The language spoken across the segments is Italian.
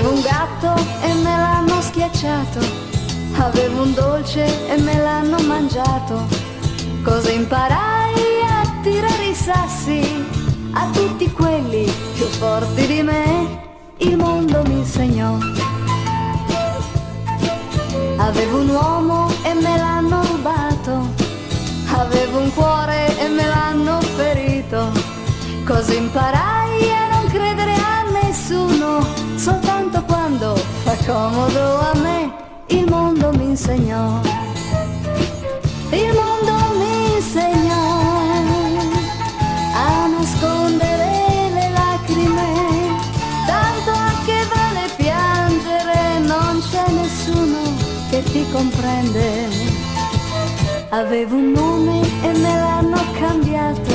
Avevo un gatto e me l'hanno schiacciato, avevo un dolce e me l'hanno mangiato. Cosa imparai? A tirare i sassi a tutti quelli più forti di me. Il mondo mi insegnò. Avevo un uomo e me l'hanno rubato, avevo un cuore e me l'hanno ferito. Cosa imparai? A non credere a nessuno, soltanto quando fa comodo a me. Il mondo mi insegnò. Il mondo mi insegnò a nascondere le lacrime, tanto a che vale piangere, non c'è nessuno che ti comprende. Avevo un nome e me l'hanno cambiato,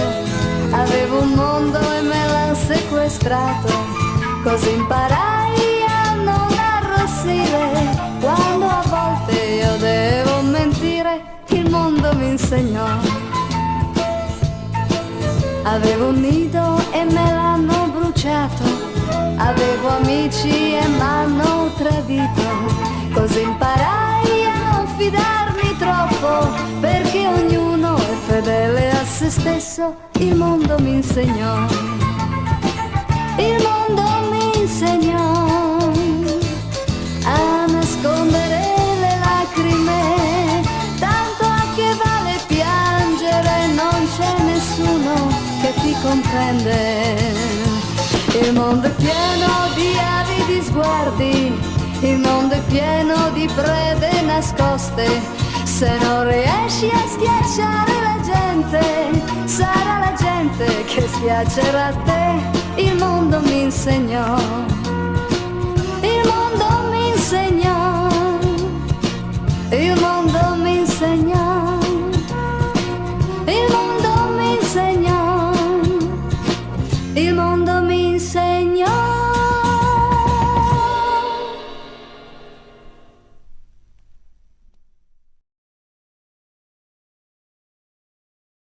avevo un mondo e me l'hanno sequestrato. Cosa imparai? A non arrossire quando a volte io devo mentire. Il mondo mi insegnò. Avevo un nido e me l'hanno bruciato, avevo amici e m'hanno tradito. Cosa imparai? A non fidarmi troppo, perché ognuno è fedele a se stesso. Il mondo mi insegnò. Il mondo mi insegnò a nascondere le lacrime, tanto a che vale piangere, non c'è nessuno che ti comprende. Il mondo è pieno di avidi sguardi, il mondo è pieno di prede nascoste. Se non riesci a schiacciare la gente, sarà la gente che schiaccerà te. Il mondo mi insegnò.